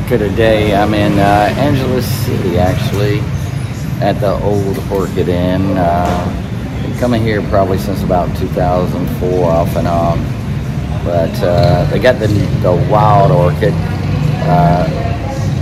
For today, I'm in Angeles City, actually, at the Old Orchid Inn. Been coming here probably since about 2004, off and on. But they got the Wild Orchid,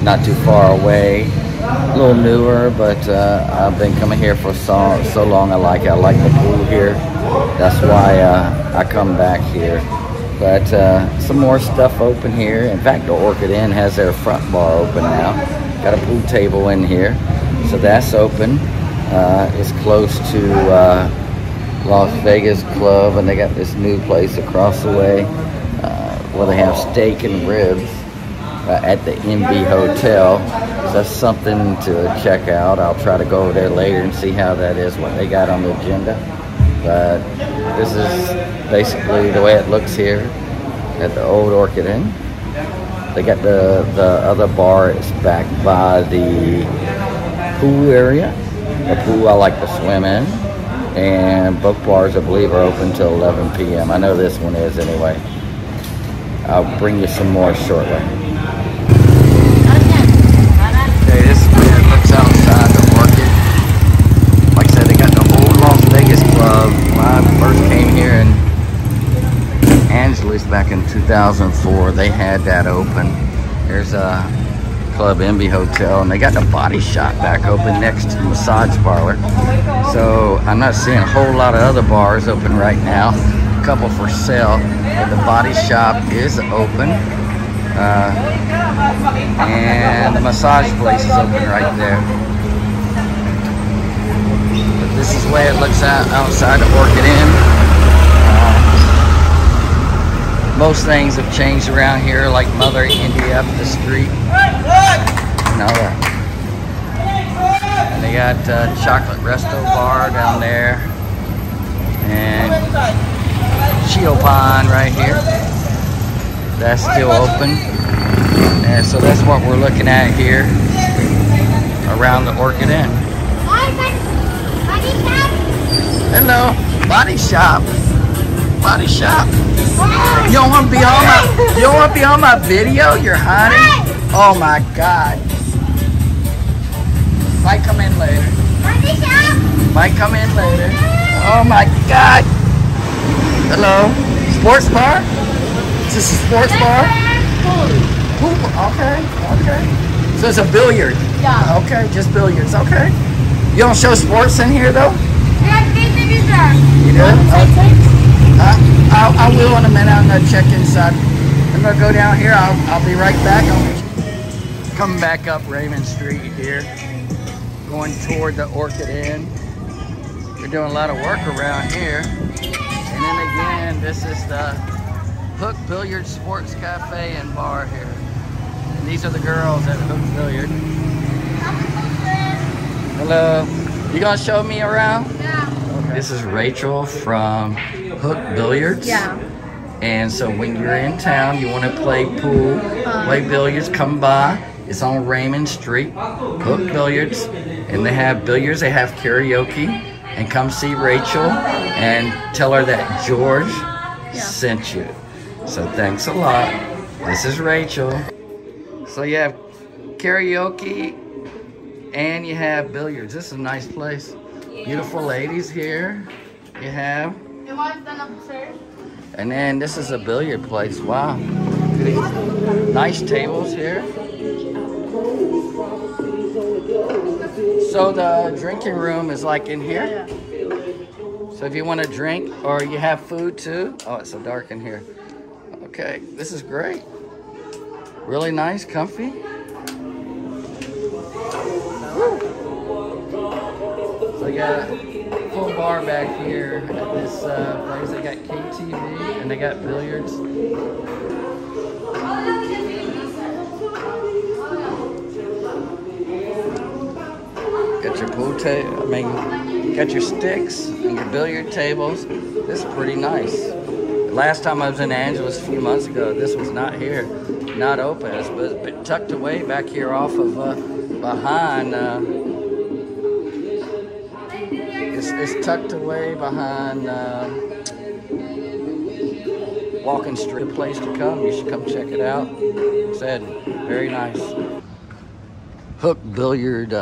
not too far away, a little newer, but I've been coming here for so long. I like it. I like the pool here. That's why I come back here. But some more stuff open here. In fact, the Orchid Inn has their front bar open now. Got a pool table in here, so that's open. It's close to Las Vegas Club, and they got this new place across the way where they have steak and ribs at the MB Hotel. So that's something to check out. I'll try to go over there later and see how that is, what they got on the agenda. But this is basically the way it looks here at the Old Orchid Inn. They got the other bar is back by the pool area. The pool I like to swim in. And both bars, I believe, are open till 11 p.m. I know this one is anyway. I'll bring you some more shortly. Okay, this is where it looks outside the Orchid. Like I said, they got the old Las Vegas Club. When I first came here in Angeles back in 2004, they had that open. There's a Club MB Hotel, and they got the Body Shop back open next to the massage parlor. So I'm not seeing a whole lot of other bars open right now. A couple for sale, but the Body Shop is open. And the massage place is open right there. But this is the way it looks outside the Orchid Inn. Most things have changed around here, like Mother India up the street. And all that. And they got Chocolate Resto Bar down there. And Chiopan right here. That's still open. And so that's what we're looking at here around the Orchid Inn. Hello, Body Shop. Body Shop. You don't want to be on my video? You're hiding? Oh my God. Might come in later. Might come in later. Oh my God. Hello. Sports bar? Is this a sports bar? Pool. Okay. Okay. So it's a billiard. Yeah. Okay, just billiards. Okay. You don't show sports in here though? You do? Okay. I will in a minute. I'm gonna check inside. I'm gonna go down here. I'll be right back. I'll come back up Raymond Street here, going toward the Orchid Inn. They're doing a lot of work around here. And then again, this is the Hook Billiard Sports Cafe and Bar here. And these are the girls at Hook Billiard. Hello. You gonna show me around? Yeah. Okay. This is Rachel from Hook Billiards. Yeah. And so when you're in town, you want to play pool, play billiards, come by. It's on Raymond Street, Hook Billiards. And they have billiards, they have karaoke. And come see Rachel and tell her that George sent you. So thanks a lot. This is Rachel. So you have karaoke and you have billiards. This is a nice place. Beautiful ladies here. You have. And then this is a billiard place. Wow. Nice tables here. So the drinking room is like in here. So if you want to drink or you have food too. Oh, it's so dark in here. Okay, this is great. Really nice, comfy. Woo. So you got a full bar back here at this place. They got KTV and they got billiards. Got your pool table, got your sticks and your billiard tables. This is pretty nice. Last time I was in Angeles a few months ago, this was not here, not open. It's tucked away back here off of behind. It's tucked away behind walking street place to come. You should come check it out. Like I said, very nice. Hook Billiard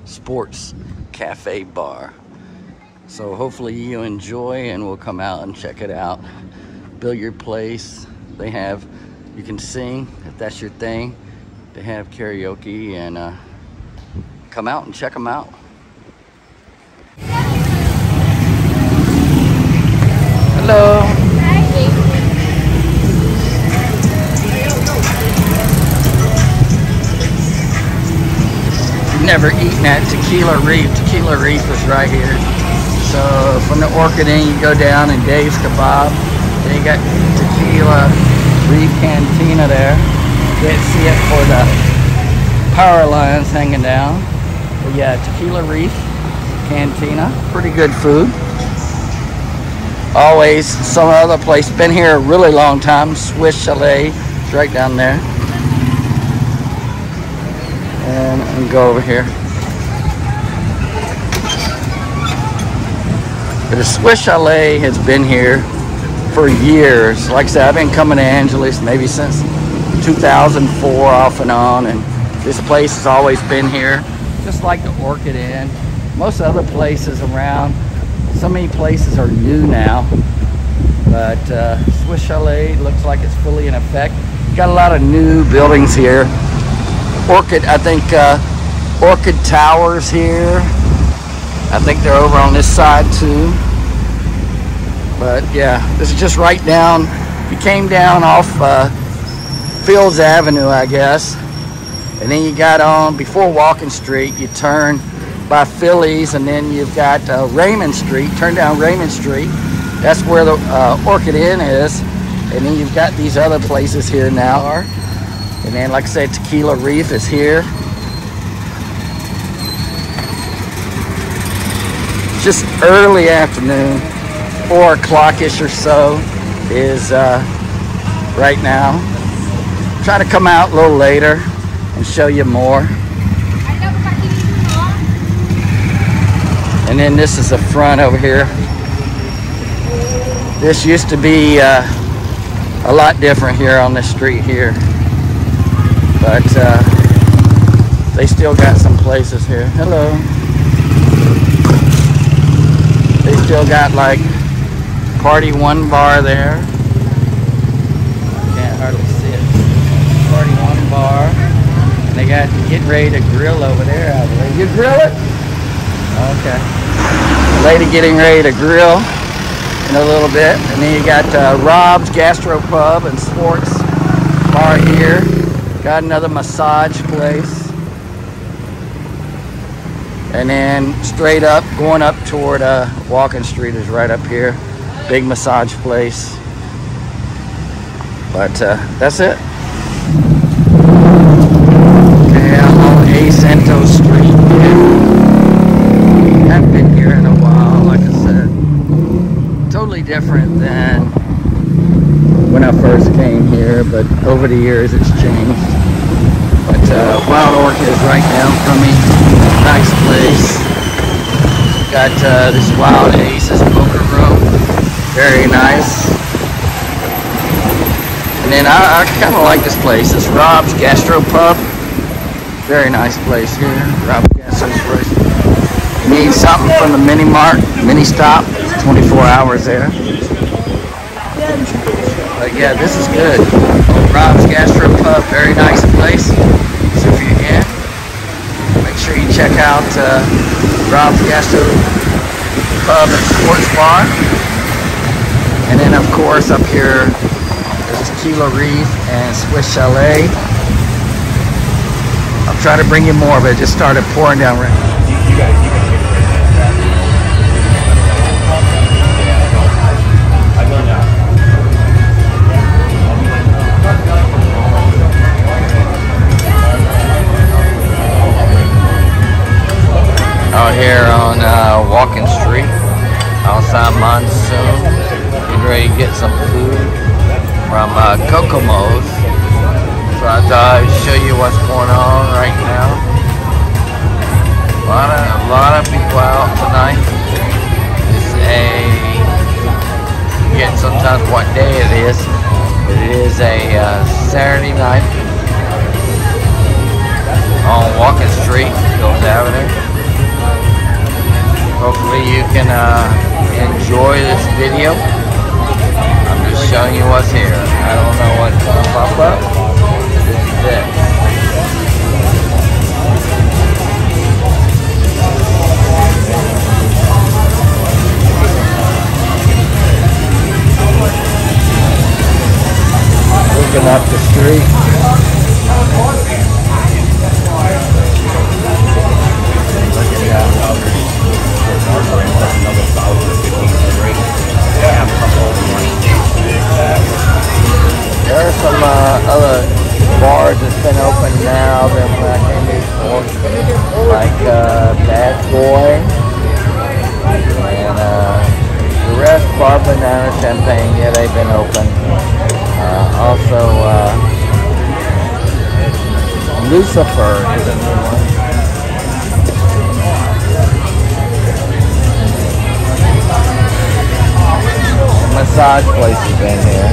Sports Cafe Bar. So hopefully you enjoy and we'll come out and check it out. Billiard place. They have, you can sing if that's your thing. They have karaoke, and come out and check them out. Hello. Never eaten at Tequila Reef. Tequila Reef is right here. So from the Orchid Inn, you go down and Dave's Kebab. Then you got Tequila Reef Cantina there. Can't see it for the power lines hanging down. But yeah, Tequila Reef Cantina. Pretty good food. Always some other place. Been here a really long time. Swiss Chalet. It's right down there. And go over here. But the Swiss Chalet has been here for years. Like I said, I've been coming to Angeles maybe since 2004 off and on, and this place has always been here, just like the Orchid Inn. Most other places around, so many places are new now, but Swiss Chalet looks like it's fully in effect. Got a lot of new buildings here. Orchid, I think Orchid Towers here. I think they're over on this side too. But yeah, this is just right down. You came down off Fields Avenue, I guess. And then you got on, before Walking Street, you turn by Phillies, and then you've got Raymond Street. Turn down Raymond Street. That's where the Orchid Inn is. And then you've got these other places here now. And then, like I said, Tequila Reef is here. Just early afternoon, 4 o'clock-ish or so is right now. Try to come out a little later and show you more. And then this is the front over here. This used to be a lot different here on this street here. But they still got some places here. Hello. They still got like Party One bar there. Can't hardly see it. Party One bar. And they got getting ready to grill over there. I believe. You grill it? Okay. The lady getting ready to grill in a little bit. And then you got Rob's Gastropub and Sports Bar here. Got another massage place. And then straight up, going up toward Walking Street is right up here. Big massage place. But that's it. Okay, I'm on A Santos Street. Haven't been here in a while, like I said. Totally different than when I first came here, but over the years it's changed. But Wild Orchid is right down from me. Nice place. Got this Wild Aces poker room. Very nice. And then I kind of like this place. It's Rob's Gastropub. Very nice place here. Rob's Gastropub. You need something from the mini mart, mini stop. It's 24 hours there. But yeah, this is good. Rob's Gastropub, very nice place. So if you're in, make sure you check out Rob's Gastropub and Sports Bar. And then of course up here, there's Tequila Reef and Swiss Chalet. I'll try to bring you more, but it just started pouring down rain. You guys out here on Walking Street, outside Monsoon, getting ready to get some food from Kokomo's. So I thought I'd show you what's going on right now. A lot of people out tonight. It's getting some sometimes what day it is. It is a Saturday night on Walking Street, Hills Avenue. Hopefully you can enjoy this video. I'm just showing you what's here. I don't know what's going to pop up. This is it. Looking up the street. Looking down. There are some other bars that's been open now than when I came before, like Bad Boy and the rest, Bar Banana Champagne. Yeah, they've been open. Also, Lucifer is a new one. Massage places in here.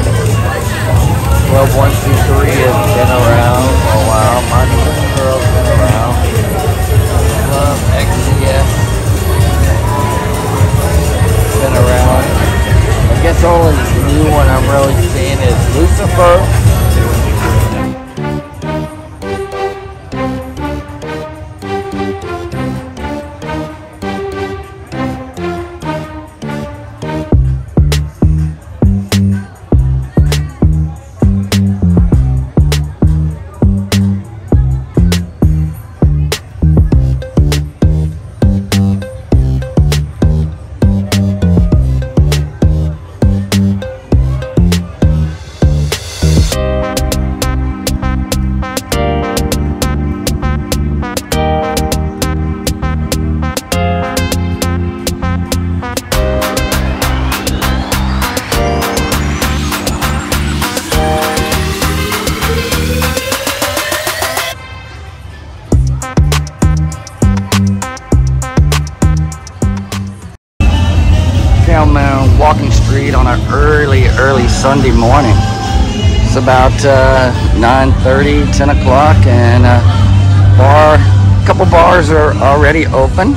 Club 123 has been around for a while. Monster Girl's been around. Club XCS been around. I guess the only new one I'm really seeing is Lucifer. Walking Street on an early Sunday morning. It's about 9:30, 10 o'clock, and a couple bars are already open,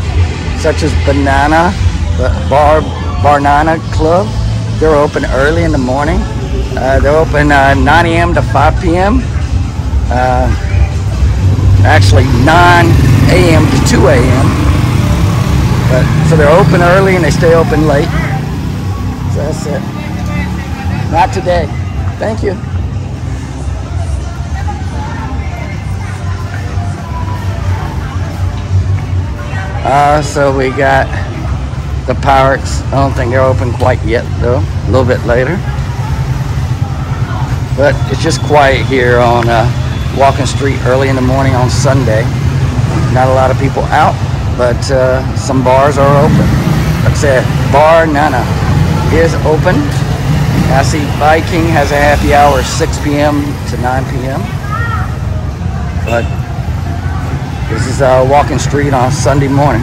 such as Banana Club. They're open early in the morning. They're open 9 a.m. to 5 p.m. Actually 9 a.m. to 2 a.m. So they're open early and they stay open late. So that's it. Not today. Thank you. So we got the Pirates. I don't think they're open quite yet though. A little bit later. But it's just quiet here on Walking Street early in the morning on Sunday. Not a lot of people out, but some bars are open. Like I said, Bar Nana is open. I see Viking has a happy hour 6 p.m. to 9 p.m. But this is Walking Street on Sunday morning.